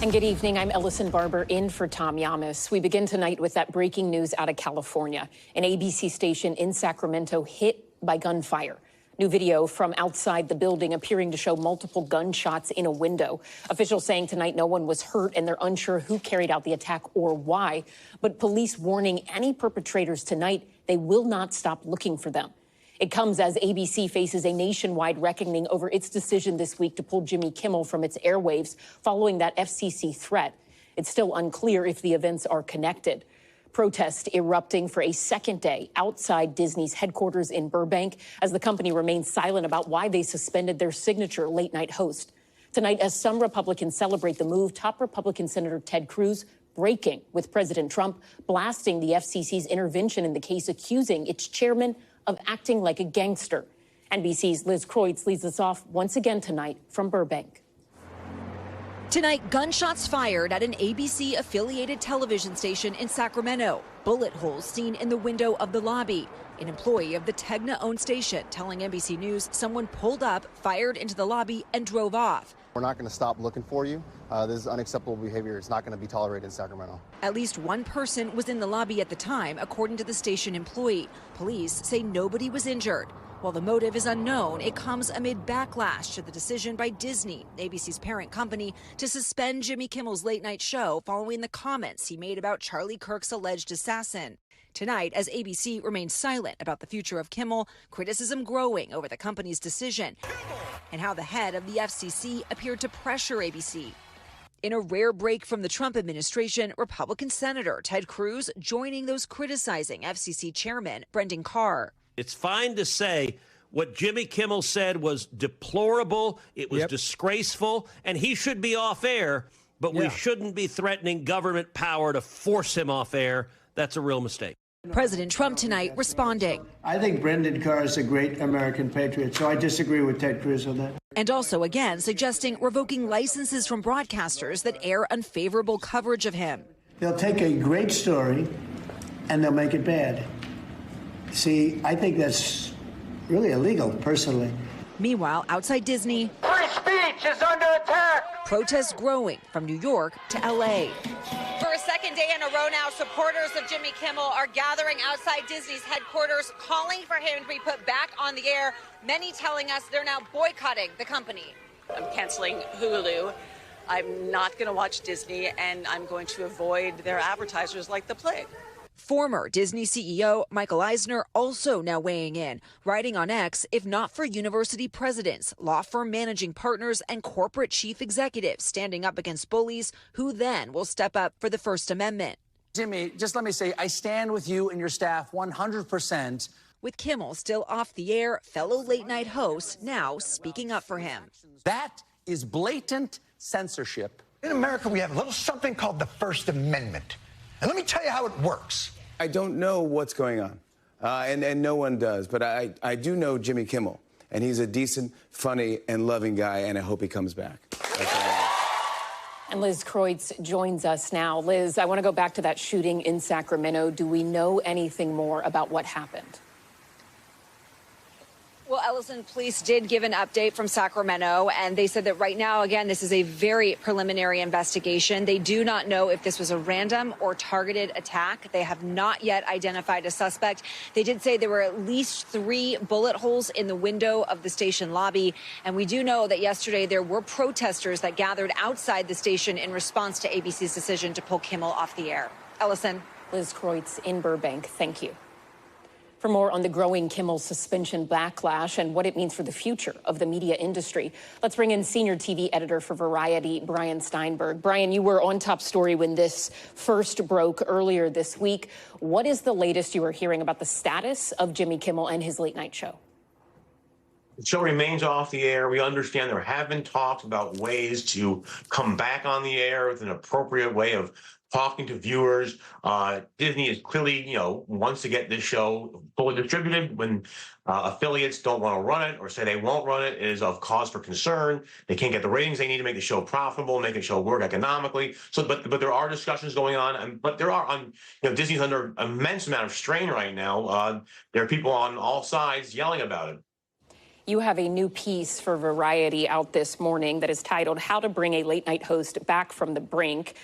And good evening. I'm Ellison Barber in for Tom Llamas. We begin tonight with that breaking news out of California. An ABC station in Sacramento hit by gunfire. New video from outside the building appearing to show multiple gunshots in a window. Officials saying tonight no one was hurt and they're unsure who carried out the attack or why. But police warning any perpetrators tonight they will not stop looking for them. It comes as ABC faces a nationwide reckoning over its decision this week to pull Jimmy Kimmel from its airwaves following that FCC threat. It's still unclear if the events are connected. Protests erupting for a second day outside Disney's headquarters in Burbank as the company remains silent about why they suspended their signature late-night host. Tonight, as some Republicans celebrate the move, top Republican Senator Ted Cruz breaking with President Trump, blasting the FCC's intervention in the case, accusing its chairman of acting like a gangster. NBC's Liz Kreutz leads us off once again tonight from Burbank. Tonight, gunshots fired at an ABC-affiliated television station in Sacramento. Bullet holes seen in the window of the lobby. An employee of the Tegna-owned station telling NBC News someone pulled up, fired into the lobby, and drove off. We're not going to stop looking for you. This is unacceptable behavior. It's not going to be tolerated in Sacramento. At least one person was in the lobby at the time, according to the station employee. Police say nobody was injured. While the motive is unknown, it comes amid backlash to the decision by Disney, ABC's parent company, to suspend Jimmy Kimmel's late-night show following the comments he made about Charlie Kirk's alleged assassin. Tonight, as ABC remains silent about the future of Kimmel, criticism growing over the company's decision and how the head of the FCC appeared to pressure ABC. In a rare break from the Trump administration, Republican Senator Ted Cruz joining those criticizing FCC Chairman Brendan Carr. It's fine to say what Jimmy Kimmel said was deplorable, it was disgraceful, and he should be off air, but we shouldn't be threatening government power to force him off air. That's a real mistake. President Trump tonight responding. I think Brendan Carr is a great American patriot, so I disagree with Ted Cruz on that. And also again suggesting revoking licenses from broadcasters that air unfavorable coverage of him. They'll take a great story and they'll make it bad. See, I think that's really illegal, personally. Meanwhile, outside Disney, free speech is under attack. Protests growing from New York to L.A. For a second day in a row now, supporters of Jimmy Kimmel are gathering outside Disney's headquarters, calling for him to be put back on the air. Many telling us they're now boycotting the company. I'm canceling Hulu. I'm not going to watch Disney, and I'm going to avoid their advertisers like the plague. Former Disney CEO Michael Eisner also now weighing in, writing on X, if not for university presidents, law firm managing partners, and corporate chief executives standing up against bullies, who then will step up for the First Amendment. Jimmy, just let me say, I stand with you and your staff 100%. With Kimmel still off the air, fellow late-night hosts now speaking up for him. That is blatant censorship. In America, we have a little something called the First Amendment. And let me tell you how it works. I don't know what's going on, and no one does, but I do know Jimmy Kimmel, and he's a decent, funny, and loving guy, and I hope he comes back. And Liz Kreutz joins us now. Liz, I want to go back to that shooting in Sacramento. Do we know anything more about what happened? Well, Ellison, police did give an update from Sacramento, and they said that right now, again, this is a very preliminary investigation. They do not know if this was a random or targeted attack. They have not yet identified a suspect. They did say there were at least 3 bullet holes in the window of the station lobby. And we do know that yesterday there were protesters that gathered outside the station in response to ABC's decision to pull Kimmel off the air. Ellison. Liz Kreutz in Burbank. Thank you. For more on the growing Kimmel suspension backlash and what it means for the future of the media industry, let's bring in senior TV editor for Variety, Brian Steinberg. Brian, you were on Top Story when this first broke earlier this week. What is the latest you are hearing about the status of Jimmy Kimmel and his late-night show? The show remains off the air. We understand there have been talks about ways to come back on the air with an appropriate way of talking to viewers. Disney is clearly, wants to get this show fully distributed. When affiliates don't want to run it or say they won't run it, it is of cause for concern. They can't get the ratings they need to make the show profitable, make the show work economically. So, but there are discussions going on, but there are Disney's under immense amount of strain right now. There are people on all sides yelling about it. You have a new piece for Variety out this morning that is titled "How to Bring a Late Night Host Back from the Brink."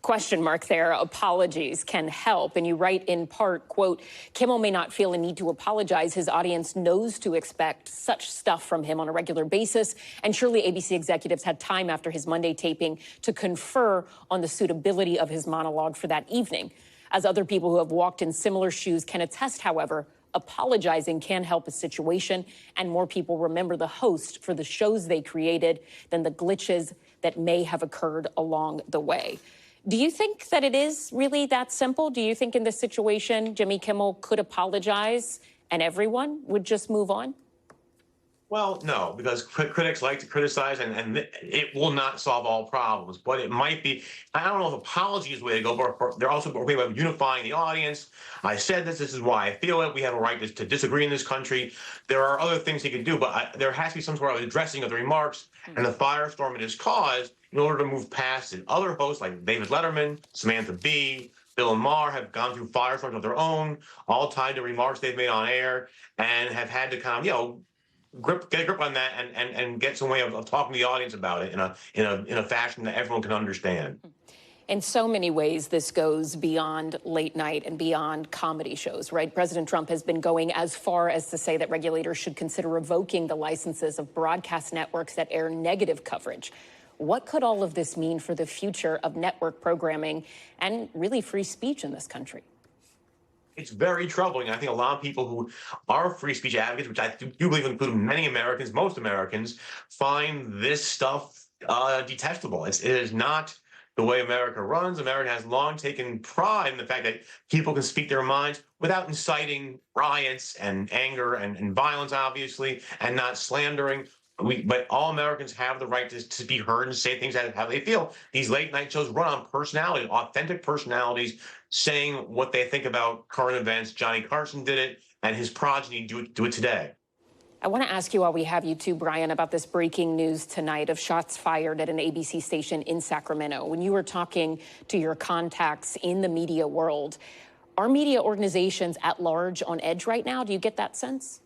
Question mark there, apologies can help. And you write in part, quote, Kimmel may not feel a need to apologize. His audience knows to expect such stuff from him on a regular basis. And surely ABC executives had time after his Monday taping to confer on the suitability of his monologue for that evening. As other people who have walked in similar shoes can attest, however, apologizing can help a situation, and more people remember the host for the shows they created than the glitches that may have occurred along the way. Do you think that it is really that simple? Do you think in this situation, Jimmy Kimmel could apologize and everyone would just move on? Well, no, because critics like to criticize, and it will not solve all problems. But it might be, I don't know if apology is the way to go, but they're also a way of unifying the audience. I said this is why I feel it. We have a right to disagree in this country. There are other things he can do, but there has to be some sort of addressing of the remarks and the firestorm it has caused in order to move past it. Other hosts like David Letterman, Samantha Bee, Bill and Maher have gone through firestorms of their own, all tied to remarks they've made on air, and have had to kind of, get a grip on that and get some way of talking to the audience about it in a fashion that everyone can understand. In so many ways, this goes beyond late night and beyond comedy shows, right? President Trump has been going as far as to say that regulators should consider revoking the licenses of broadcast networks that air negative coverage. What could all of this mean for the future of network programming and really free speech in this country? It's very troubling. I think a lot of people who are free speech advocates, which I do believe include many Americans, most Americans, find this stuff detestable. It is not the way America runs. America has long taken pride in the fact that people can speak their minds without inciting riots and anger and violence, obviously, and not slandering. But all Americans have the right to be heard and say things how they feel. These late night shows run on personalities, authentic personalities, saying what they think about current events. Johnny Carson did it, and his progeny do it today. I want to ask you while we have you too, Brian, about this breaking news tonight of shots fired at an ABC station in Sacramento. When you were talking to your contacts in the media world, are media organizations at large on edge right now? Do you get that sense?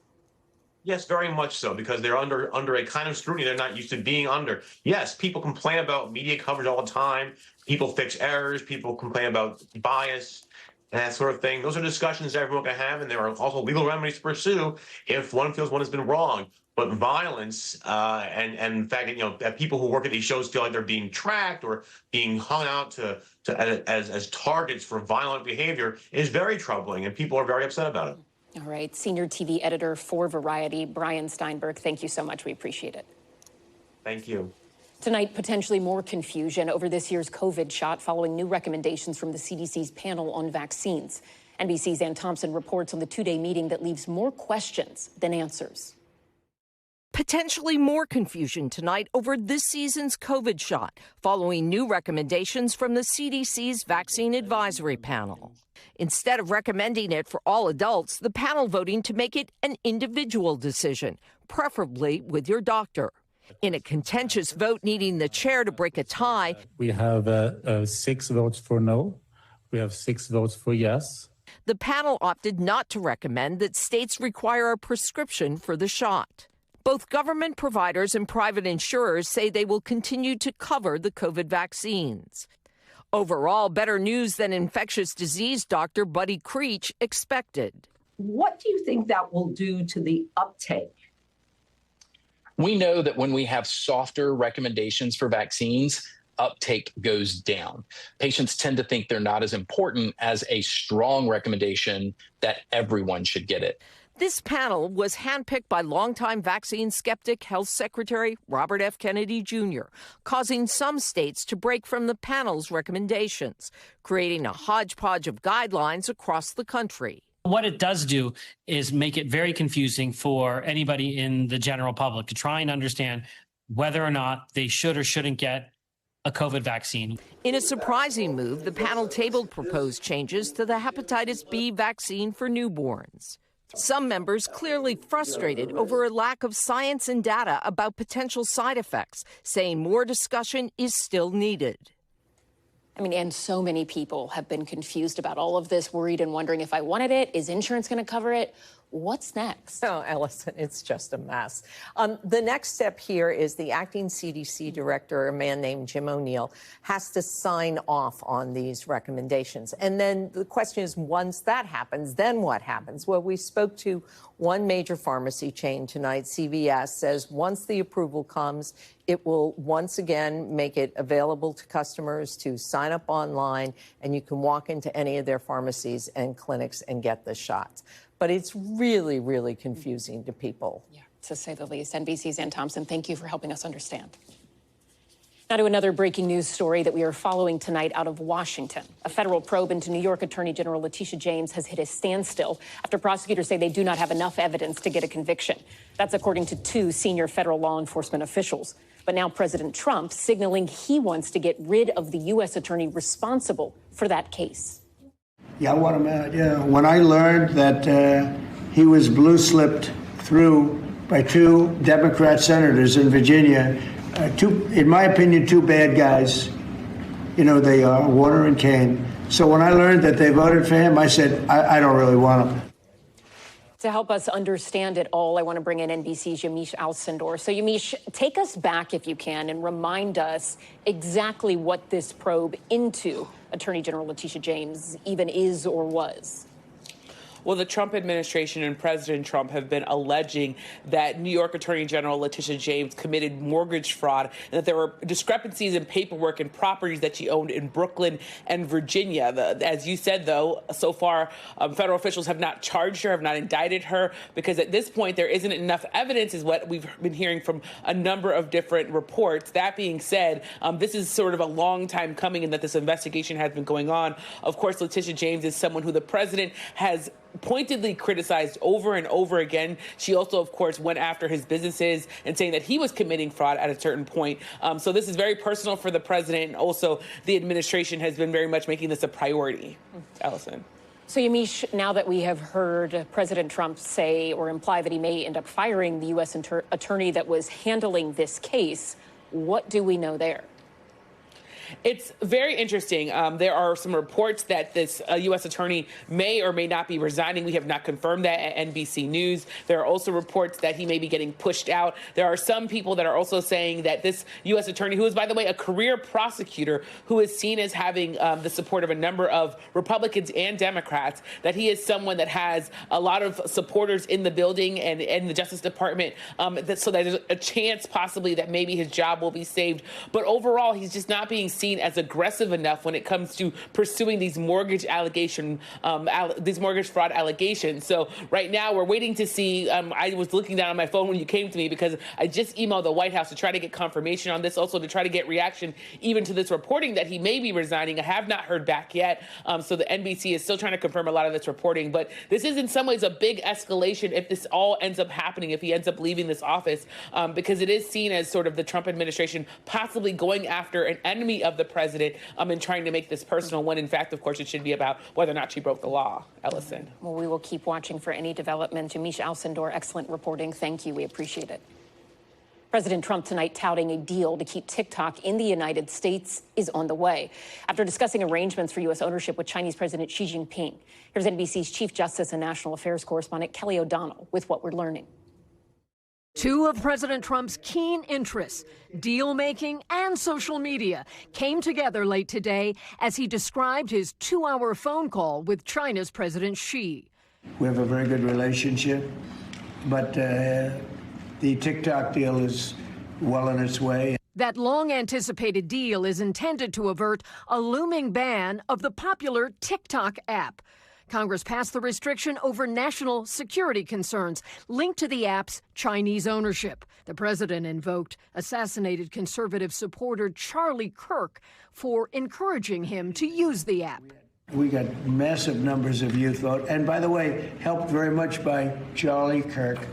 Yes, very much so, because they're under a kind of scrutiny they're not used to being under. Yes, people complain about media coverage all the time. People fix errors. People complain about bias and that sort of thing. Those are discussions everyone can have, and there are also legal remedies to pursue if one feels one has been wrong. But violence and the fact that that people who work at these shows feel like they're being tracked or being hung out as targets for violent behavior is very troubling, and people are very upset about it. All right. Senior TV editor for Variety, Brian Steinberg, thank you so much. We appreciate it. Thank you. Tonight, potentially more confusion over this year's COVID shot following new recommendations from the CDC's panel on vaccines. NBC's Ann Thompson reports on the two-day meeting that leaves more questions than answers. Potentially more confusion tonight over this season's COVID shot following new recommendations from the CDC's Vaccine Advisory Panel. Instead of recommending it for all adults, the panel voting to make it an individual decision, preferably with your doctor. In a contentious vote needing the chair to break a tie, we have 6 votes for no. We have 6 votes for yes. The panel opted not to recommend that states require a prescription for the shot. Both government providers and private insurers say they will continue to cover the COVID vaccines. Overall, better news than infectious disease doctor Buddy Creech expected. What do you think that will do to the uptake? We know that when we have softer recommendations for vaccines, uptake goes down. Patients tend to think they're not as important as a strong recommendation that everyone should get it. This panel was handpicked by longtime vaccine skeptic Health Secretary Robert F. Kennedy Jr., causing some states to break from the panel's recommendations, creating a hodgepodge of guidelines across the country. What it does do is make it very confusing for anybody in the general public to try and understand whether or not they should or shouldn't get a COVID vaccine. In a surprising move, the panel tabled proposed changes to the hepatitis B vaccine for newborns. Some members clearly frustrated over a lack of science and data about potential side effects, saying more discussion is still needed. I mean, and so many people have been confused about all of this, worried and wondering if I wanted it, is insurance going to cover it? What's next? Oh, Ellison, it's just a mess. The next step here is the acting CDC director, a man named Jim O'Neill, has to sign off on these recommendations. And then the question is, once that happens, then what happens? Well, we spoke to one major pharmacy chain tonight. CVS says once the approval comes, it will once again make it available to customers to sign up online, and you can walk into any of their pharmacies and clinics and get the shots. But it's really, really confusing to people. Yeah, to say the least. NBC's Ann Thompson, thank you for helping us understand. Now to another breaking news story that we are following tonight out of Washington. A federal probe into New York Attorney General Letitia James has hit a standstill after prosecutors say they do not have enough evidence to get a conviction. That's according to 2 senior federal law enforcement officials. But now President Trump signaling he wants to get rid of the U.S. attorney responsible for that case. Yeah, I want him out. Yeah. When I learned that he was blue-slipped through by 2 Democrat senators in Virginia, in my opinion, 2 bad guys. You know, they are, Warner and Kane. So when I learned that they voted for him, I said, I don't really want him. To help us understand it all, I want to bring in NBC's Yamiche Alcindor. So, Yamiche, take us back, if you can, and remind us exactly what this probe into Attorney General Letitia James even is or was. Well, the Trump administration and President Trump have been alleging that New York Attorney General Letitia James committed mortgage fraud and that there were discrepancies in paperwork and properties that she owned in Brooklyn and Virginia. As you said, though, so far, federal officials have not charged her, have not indicted her, because at this point there isn't enough evidence, is what we've been hearing from a number of different reports. That being said, this is sort of a long time coming in that this investigation has been going on. Of course, Letitia James is someone who the president has pointedly criticized over and over again. She also, of course, went after his businesses and saying that he was committing fraud at a certain point. So this is very personal for the president. And also, the administration has been very much making this a priority. Allison. So, Yamiche, now that we have heard President Trump say or imply that he may end up firing the U.S. attorney that was handling this case, what do we know there? It's very interesting. There are some reports that this U.S. attorney may or may not be resigning. We have not confirmed that at NBC News. There are also reports that he may be getting pushed out. There are some people that are also saying that this U.S. attorney, who is, by the way, a career prosecutor, who is seen as having the support of a number of Republicans and Democrats, that he is someone that has a lot of supporters in the building and in the Justice Department, so that there's a chance possibly that maybe his job will be saved. But overall, he's just not being seen as aggressive enough when it comes to pursuing these mortgage fraud allegations. So right now we're waiting to see. I was looking down on my phone when you came to me because I just emailed the White House to try to get confirmation on this, also to try to get reaction even to this reporting that he may be resigning. I have not heard back yet. So the NBC is still trying to confirm a lot of this reporting. But this is in some ways a big escalation if this all ends up happening, if he ends up leaving this office, because it is seen as sort of the Trump administration possibly going after an enemy of the president and trying to make this personal, when in fact, of course, it should be about whether or not she broke the law. Ellison. Well, we will keep watching for any development. Yamiche Alcindor, excellent reporting. Thank you. We appreciate it. President Trump tonight touting a deal to keep TikTok in the United States is on the way. After discussing arrangements for U.S. ownership with Chinese President Xi Jinping, here's NBC's Chief Justice and National Affairs correspondent Kelly O'Donnell with what we're learning. 2 of President Trump's keen interests, deal-making and social media, came together late today as he described his 2-hour phone call with China's President Xi. We have a very good relationship, but the TikTok deal is well on its way. That long-anticipated deal is intended to avert a looming ban of the popular TikTok app. Congress passed the restriction over national security concerns linked to the app's Chinese ownership. The president invoked assassinated conservative supporter Charlie Kirk for encouraging him to use the app. We got massive numbers of youth vote, and by the way, helped very much by Charlie Kirk.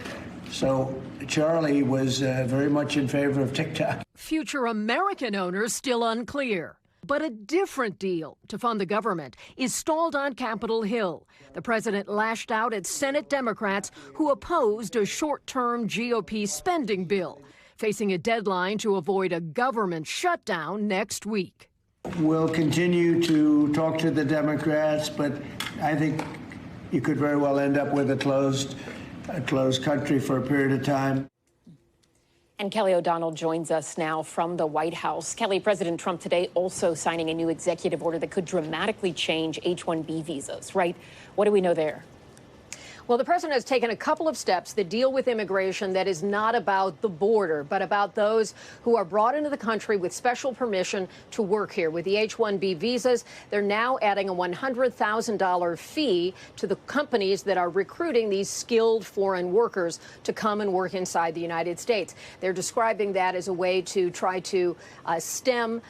So Charlie was very much in favor of TikTok. Future American owners still unclear. But a different deal to fund the government is stalled on Capitol Hill. The president lashed out at Senate Democrats who opposed a short-term GOP spending bill, facing a deadline to avoid a government shutdown next week. We'll continue to talk to the Democrats, but I think you could very well end up with a closed country for a period of time. And Kelly O'Donnell joins us now from the White House. Kelly, President Trump today also signing a new executive order that could dramatically change H-1B visas, right? What do we know there? Well, the president has taken a couple of steps that deal with immigration that is not about the border, but about those who are brought into the country with special permission to work here. With the H-1B visas, they're now adding a $100,000 fee to the companies that are recruiting these skilled foreign workers to come and work inside the United States. They're describing that as a way to try to stem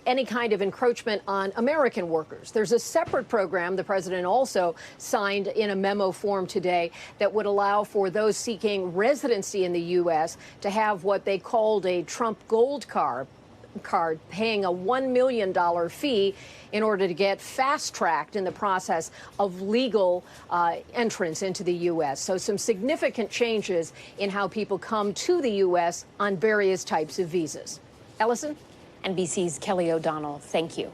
any kind of encroachment on American workers. There's a separate program the president also signed in a memo form today that would allow for those seeking residency in the U.S. to have what they called a Trump Gold card, paying a $1 million fee in order to get fast-tracked in the process of legal entrance into the U.S. So some significant changes in how people come to the U.S. on various types of visas. Ellison? NBC's Kelly O'Donnell, thank you.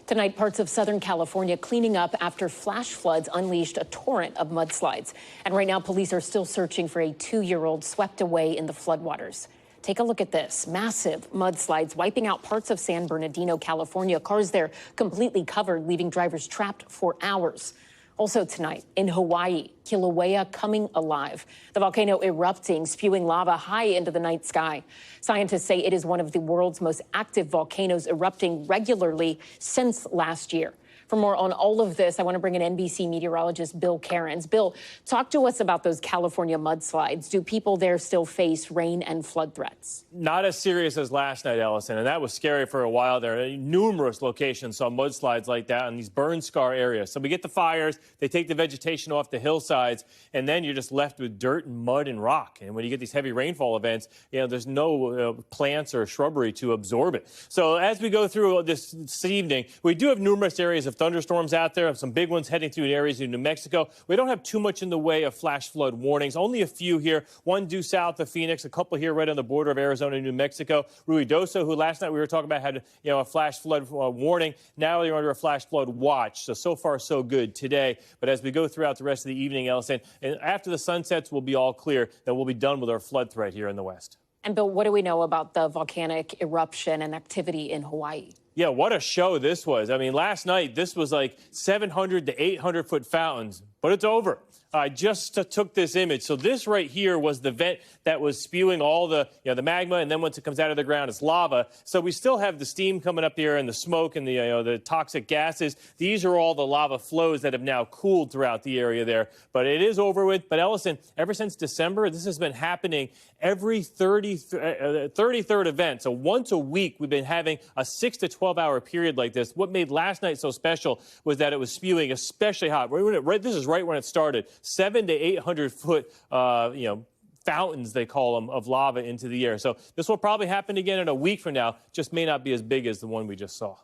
Tonight, parts of Southern California cleaning up after flash floods unleashed a torrent of mudslides. And right now, police are still searching for a 2-year-old swept away in the floodwaters. Take a look at this. Massive mudslides wiping out parts of San Bernardino, California. Cars there completely covered, leaving drivers trapped for hours. Also tonight, in Hawaii, Kilauea coming alive. The volcano erupting, spewing lava high into the night sky. Scientists say it is one of the world's most active volcanoes, erupting regularly since last year. For more on all of this, I want to bring in NBC meteorologist Bill Cairns. Bill, talk to us about those California mudslides. Do people there still face rain and flood threats? Not as serious as last night, Ellison, and that was scary for a while there. Numerous locations saw mudslides like that in these burn scar areas. So we get the fires, they take the vegetation off the hillsides, and then you're just left with dirt and mud and rock. And when you get these heavy rainfall events, there's no plants or shrubbery to absorb it. So as we go through this evening, we do have numerous areas of thunderstorms out there, some big ones heading through areas in New Mexico. We don't have too much in the way of flash flood warnings, only a few here, one due south of Phoenix, a couple here right on the border of Arizona and New Mexico. Ruidoso, who last night we were talking about had a flash flood warning. Now they're under a flash flood watch. So far, so good today. But as we go throughout the rest of the evening, Ellison, and after the sun sets, we'll be all clear that we'll be done with our flood threat here in the West. And Bill, what do we know about the volcanic eruption and activity in Hawaii? Yeah, what a show this was. I mean, last night, this was like 700 to 800-foot fountains, but it's over. I just took this image. So this right here was the vent that was spewing all the magma, and then once it comes out of the ground, it's lava. So we still have the steam coming up here and the smoke and the toxic gases. These are all the lava flows that have now cooled throughout the area there. But it is over with. But Ellison, ever since December, this has been happening every 33rd event. So once a week, we've been having a 6 to 12-hour period like this. What made last night so special was that it was spewing especially hot. This is right when it started. 700 to 800 foot, fountains, they call them, of lava into the air. So this will probably happen again in a week from now, just may not be as big as the one we just saw.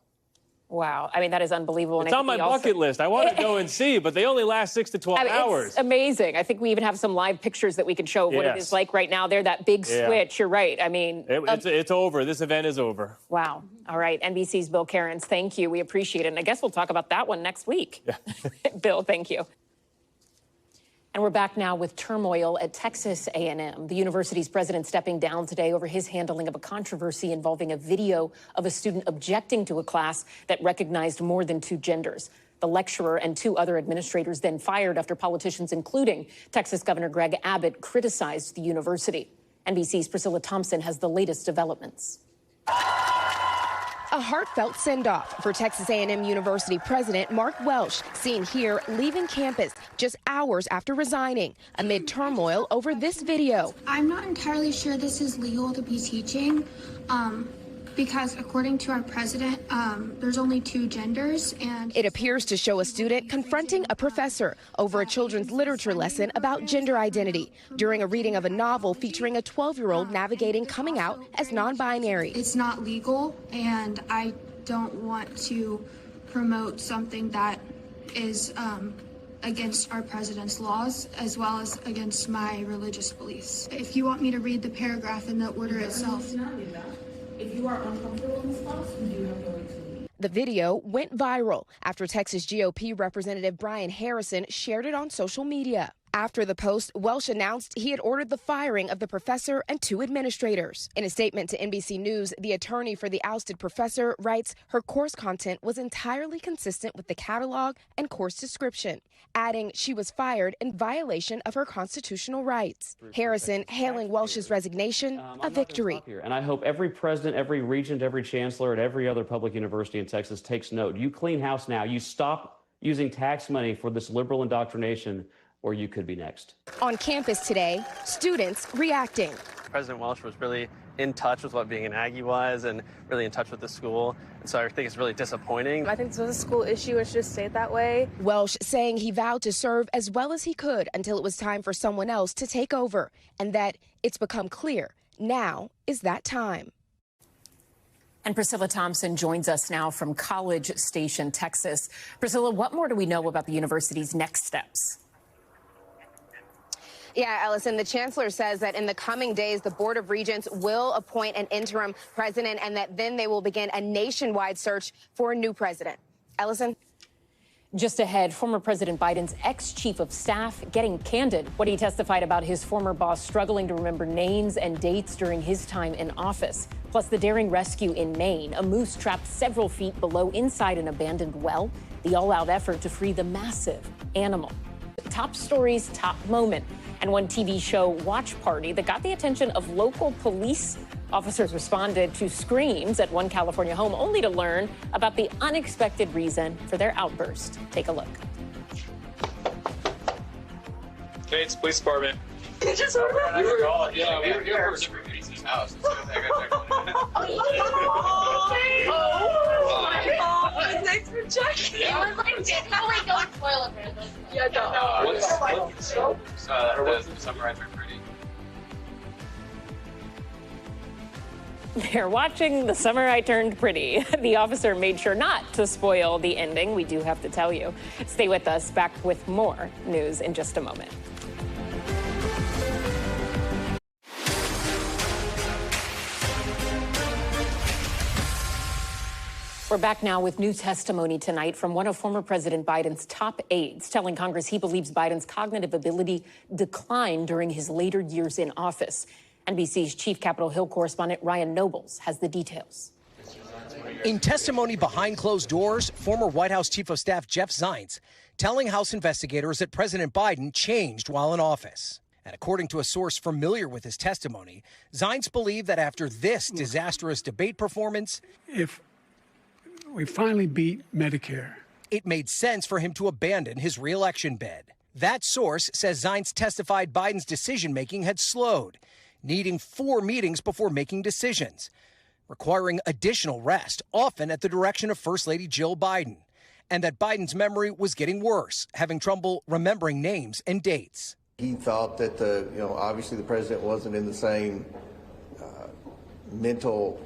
Wow. I mean, that is unbelievable. It's on my bucket list. I want to go and see, but they only last 6 to 12 hours. It's amazing. I think we even have some live pictures that we can show of what it is like right now. There, that big switch. You're right. I mean, it's over. This event is over. Wow. All right. NBC's Bill Cairns, thank you. We appreciate it. And I guess we'll talk about that one next week. Yeah. Bill, thank you. And we're back now with turmoil at Texas A&M. The university's president stepping down today over his handling of a controversy involving a video of a student objecting to a class that recognized more than 2 genders. The lecturer and 2 other administrators then fired after politicians, including Texas Governor Greg Abbott, criticized the university. NBC's Priscilla Thompson has the latest developments. A heartfelt send-off for Texas A&M University President Mark Welsh, seen here leaving campus just hours after resigning amid turmoil over this video. I'm not entirely sure this is legal to be teaching because according to our president, there's only 2 genders. And it appears to show a student confronting a professor over a children's literature lesson about gender identity during a reading of a novel featuring a 12-year-old navigating coming out as non-binary. It's not legal, and I don't want to promote something that is against our president's laws, as well as against my religious beliefs. If you want me to read the paragraph in the order itself. If you are uncomfortable in this class, you do have the right to leave. The video went viral after Texas GOP Representative Brian Harrison shared it on social media. After the post, Welsh announced he had ordered the firing of the professor and 2 administrators. In a statement to NBC News, the attorney for the ousted professor writes her course content was entirely consistent with the catalog and course description, adding she was fired in violation of her constitutional rights. Harrison hailing Welsh's resignation a victory. And I hope every president, every regent, every chancellor at every other public university in Texas takes note. You clean house now. You stop using tax money for this liberal indoctrination, or you could be next. On campus today, students reacting. President Welsh was really in touch with what being an Aggie was and really in touch with the school. And so I think it's really disappointing. I think this was a school issue. It should just stay that way. Welsh saying he vowed to serve as well as he could until it was time for someone else to take over, and that it's become clear now is that time. And Priscilla Thompson joins us now from College Station, Texas. Priscilla, what more do we know about the university's next steps? Yeah, Ellison, the chancellor says that in the coming days, the Board of Regents will appoint an interim president and that then they will begin a nationwide search for a new president. Ellison? Just ahead, former President Biden's ex-chief of staff getting candid when he testified about his former boss struggling to remember names and dates during his time in office. Plus, the daring rescue in Maine, a moose trapped several feet below inside an abandoned well. The all-out effort to free the massive animal. Top stories, top moment. And one TV show watch party that got the attention of local police. Officers responded to screams at one California home only to learn about the unexpected reason for their outburst. Take a look. Hey, it's police department. You just we were here for different Casey's house. Thanks for checking. It was like, no, don't spoil it. Yeah, no. The summer I turned pretty. They're watching The Summer I Turned Pretty. The officer made sure not to spoil the ending, we do have to tell you. Stay with us. Back with more news in just a moment. We're back now with new testimony tonight from one of former President Biden's top aides, telling Congress he believes Biden's cognitive ability declined during his later years in office. NBC's chief Capitol Hill correspondent Ryan Nobles has the details. In testimony behind closed doors, former White House Chief of Staff Jeff Zients telling House investigators that President Biden changed while in office. And according to a source familiar with his testimony, Zients believed that after this disastrous debate performance, if we finally beat Medicare, it made sense for him to abandon his re-election bid. That source says Zients testified Biden's decision-making had slowed, needing 4 meetings before making decisions, requiring additional rest, often at the direction of First Lady Jill Biden, and that Biden's memory was getting worse, having trouble remembering names and dates. He thought that obviously the president wasn't in the same mental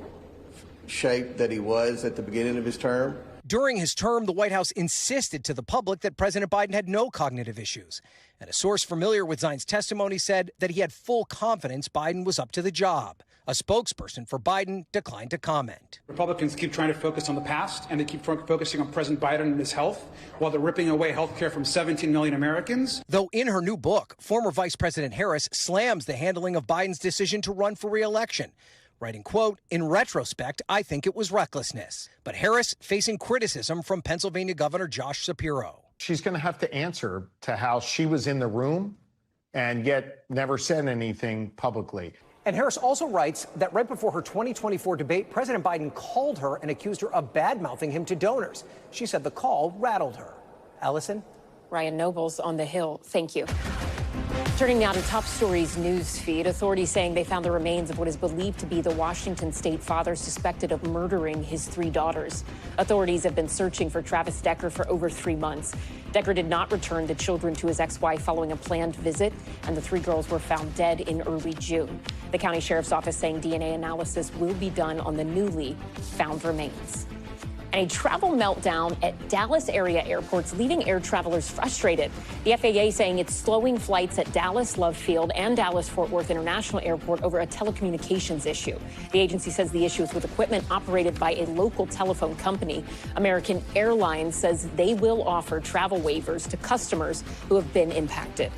shape that he was at the beginning of his term. During his term, the White House insisted to the public that President Biden had no cognitive issues. And a source familiar with Zients' testimony said that he had full confidence Biden was up to the job. A spokesperson for Biden declined to comment. Republicans keep trying to focus on the past, and they keep focusing on President Biden and his health, while they're ripping away health care from 17 million Americans. Though in her new book, former Vice President Harris slams the handling of Biden's decision to run for re-election, writing, quote, "In retrospect, I think it was recklessness." But Harris facing criticism from Pennsylvania Governor Josh Shapiro. She's going to have to answer to how she was in the room and yet never said anything publicly. And Harris also writes that right before her 2024 debate, President Biden called her and accused her of bad-mouthing him to donors. She said the call rattled her. Allison? Ryan Nobles on the Hill. Thank you. Turning now to Top Stories news feed. Authorities saying they found the remains of what is believed to be the Washington state father suspected of murdering his 3 daughters. Authorities have been searching for Travis Decker for over 3 months. Decker did not return the children to his ex-wife following a planned visit, and the 3 girls were found dead in early June. The county sheriff's office saying DNA analysis will be done on the newly found remains. And a travel meltdown at Dallas area airports, leaving air travelers frustrated. The FAA saying it's slowing flights at Dallas Love Field and Dallas Fort Worth International Airport over a telecommunications issue. The agency says the issue is with equipment operated by a local telephone company. American Airlines says they will offer travel waivers to customers who have been impacted.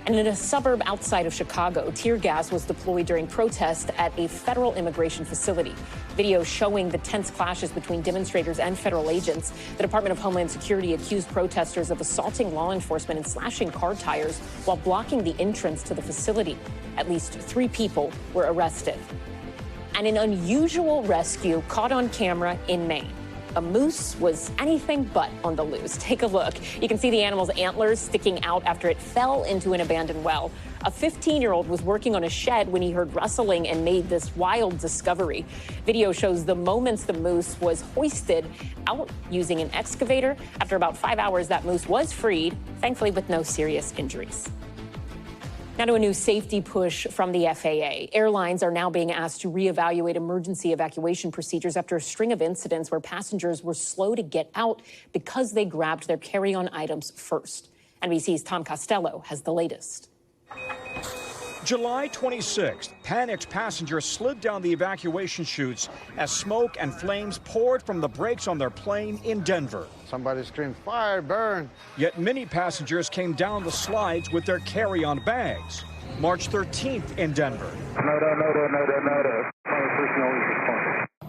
And in a suburb outside of Chicago, tear gas was deployed during protests at a federal immigration facility. Video showing the tense clashes between demonstrators and federal agents. The Department of Homeland Security accused protesters of assaulting law enforcement and slashing car tires while blocking the entrance to the facility. At least 3 people were arrested. And an unusual rescue caught on camera in Maine. A moose was anything but on the loose. Take a look. You can see the animal's antlers sticking out after it fell into an abandoned well. A 15-year-old was working on a shed when he heard rustling and made this wild discovery. Video shows the moments the moose was hoisted out using an excavator. After about 5 hours, that moose was freed, thankfully with no serious injuries. Now to a new safety push from the FAA. Airlines are now being asked to reevaluate emergency evacuation procedures after a string of incidents where passengers were slow to get out because they grabbed their carry-on items first. NBC's Tom Costello has the latest. July 26th, panicked passengers slid down the evacuation chutes as smoke and flames poured from the brakes on their plane in Denver. Somebody screamed, "Fire, burn!" Yet many passengers came down the slides with their carry-on bags. March 13th in Denver.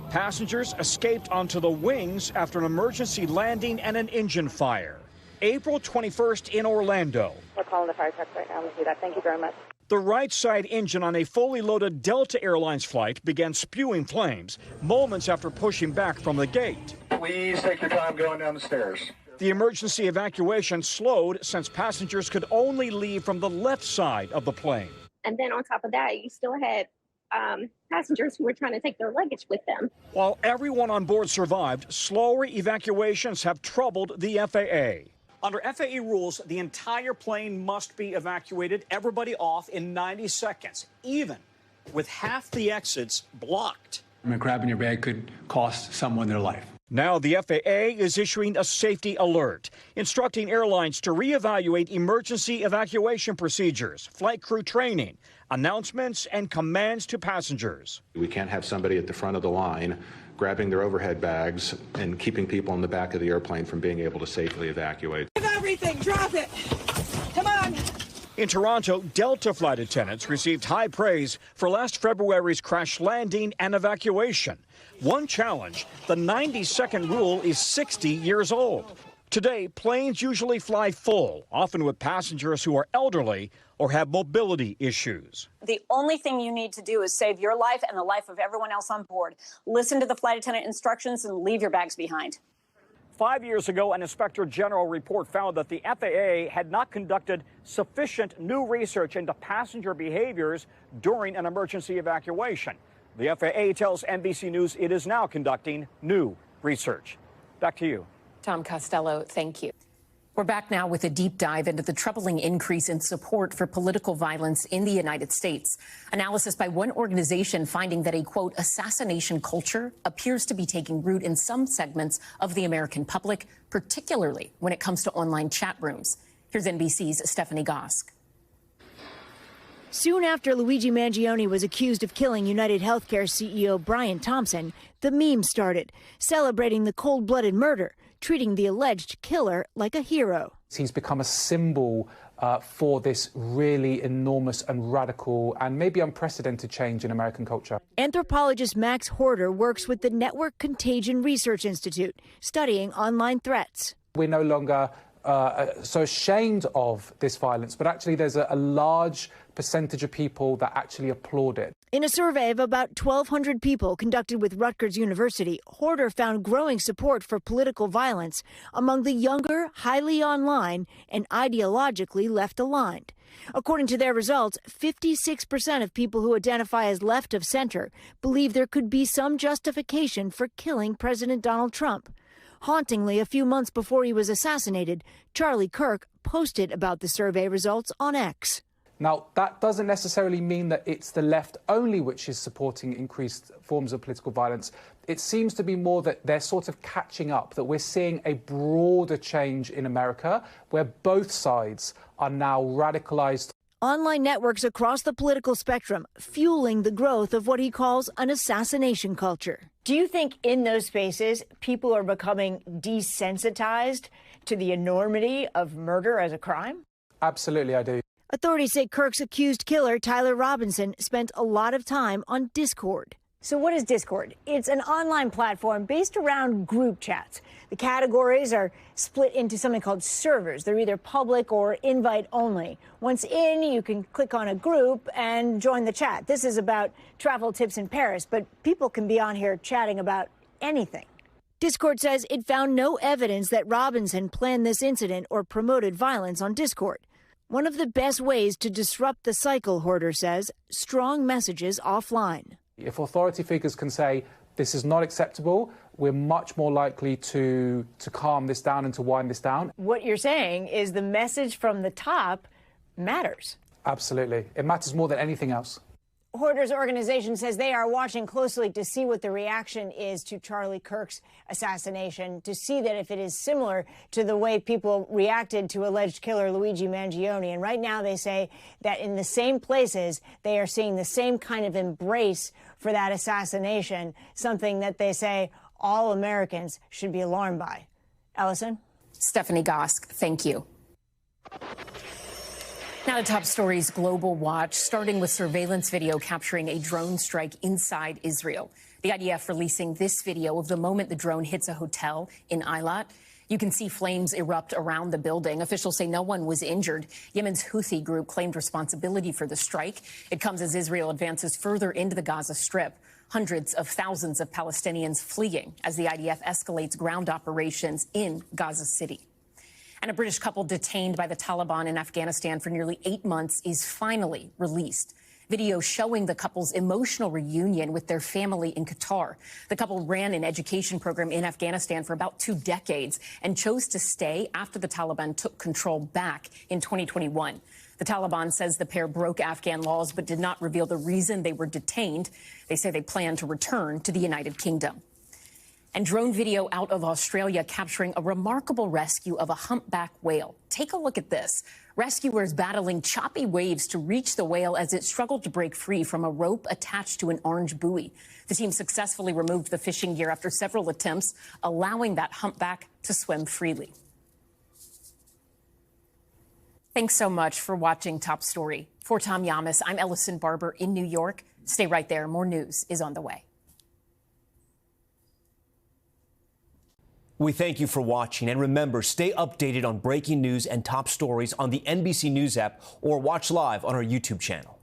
Passengers escaped onto the wings after an emergency landing and an engine fire. April 21st in Orlando. We're calling the fire truck right now. We'll do that. Thank you very much. The right side engine on a fully loaded Delta Airlines flight began spewing flames moments after pushing back from the gate. Please take your time going down the stairs. The emergency evacuation slowed since passengers could only leave from the left side of the plane. And then on top of that, you still had passengers who were trying to take their luggage with them. While everyone on board survived, slower evacuations have troubled the FAA. Under FAA rules, the entire plane must be evacuated, everybody off in 90 seconds, even with half the exits blocked. Grabbing your bag could cost someone their life. Now the FAA is issuing a safety alert, instructing airlines to reevaluate emergency evacuation procedures, flight crew training, announcements, and commands to passengers. We can't have somebody at the front of the line grabbing their overhead bags and keeping people in the back of the airplane from being able to safely evacuate. Give everything, drop it. Come on. In Toronto, Delta flight attendants received high praise for last February's crash landing and evacuation. One challenge, the 90-second rule is 60 years old. Today, planes usually fly full, often with passengers who are elderly or have mobility issues. The only thing you need to do is save your life and the life of everyone else on board. Listen to the flight attendant instructions and leave your bags behind. 5 years ago, an Inspector General report found that the FAA had not conducted sufficient new research into passenger behaviors during an emergency evacuation. The FAA tells NBC News it is now conducting new research. Back to you. Tom Costello, thank you. We're back now with a deep dive into the troubling increase in support for political violence in the United States. Analysis by one organization finding that a, quote, assassination culture appears to be taking root in some segments of the American public, particularly when it comes to online chat rooms. Here's NBC's Stephanie Gosk. Soon after Luigi Mangione was accused of killing United Healthcare CEO Brian Thompson, the meme started, celebrating the cold-blooded murder, treating the alleged killer like a hero. He's become a symbol for this really enormous and radical and maybe unprecedented change in American culture. Anthropologist Max Horder works with the Network Contagion Research Institute, studying online threats. We're no longer so ashamed of this violence, but actually there's a large percentage of people that actually applaud it. In a survey of about 1,200 people conducted with Rutgers University, Horder found growing support for political violence among the younger, highly online, and ideologically left-aligned. According to their results, 56% of people who identify as left of center believe there could be some justification for killing President Donald Trump. Hauntingly, a few months before he was assassinated, Charlie Kirk posted about the survey results on X. Now, that doesn't necessarily mean that it's the left only which is supporting increased forms of political violence. it seems to be more that they're sort of catching up, that we're seeing a broader change in America where both sides are now radicalized. Online networks across the political spectrum fueling the growth of what he calls an assassination culture. Do you think in those spaces people are becoming desensitized to the enormity of murder as a crime? Absolutely, I do. Authorities say Kirk's accused killer, Tyler Robinson, spent a lot of time on Discord. So what is Discord? It's an online platform based around group chats. The categories are split into something called servers. They're either public or invite only. Once in, you can click on a group and join the chat. This is about travel tips in Paris, but people can be on here chatting about anything. Discord says it found no evidence that Robinson planned this incident or promoted violence on Discord. One of the best ways to disrupt the cycle, Horder says, strong messages offline. If authority figures can say this is not acceptable, we're much more likely to calm this down and to wind this down. What you're saying is the message from the top matters. Absolutely. It matters more than anything else. Horder's organization says they are watching closely to see what the reaction is to Charlie Kirk's assassination, to see that if it is similar to the way people reacted to alleged killer Luigi Mangione. And right now they say that in the same places, they are seeing the same kind of embrace for that assassination, something that they say all Americans should be alarmed by. Ellison? Stephanie Gosk, thank you. Now to top stories, Global Watch, starting with surveillance video capturing a drone strike inside Israel. The IDF releasing this video of the moment the drone hits a hotel in Eilat. You can see flames erupt around the building. Officials say no one was injured. Yemen's Houthi group claimed responsibility for the strike. It comes as Israel advances further into the Gaza Strip. Hundreds of thousands of Palestinians fleeing as the IDF escalates ground operations in Gaza City. And a British couple detained by the Taliban in Afghanistan for nearly 8 months is finally released. Video showing the couple's emotional reunion with their family in Qatar. The couple ran an education program in Afghanistan for about 2 decades and chose to stay after the Taliban took control back in 2021. The Taliban says the pair broke Afghan laws but did not reveal the reason they were detained. They say they plan to return to the United Kingdom. And drone video out of Australia capturing a remarkable rescue of a humpback whale. Take a look at this. Rescuers battling choppy waves to reach the whale as it struggled to break free from a rope attached to an orange buoy. The team successfully removed the fishing gear after several attempts, allowing that humpback to swim freely. Thanks so much for watching Top Story. For Tom Llamas, I'm Ellison Barber in New York. Stay right there. More news is on the way. We thank you for watching, and remember, stay updated on breaking news and top stories on the NBC News app or watch live on our YouTube channel.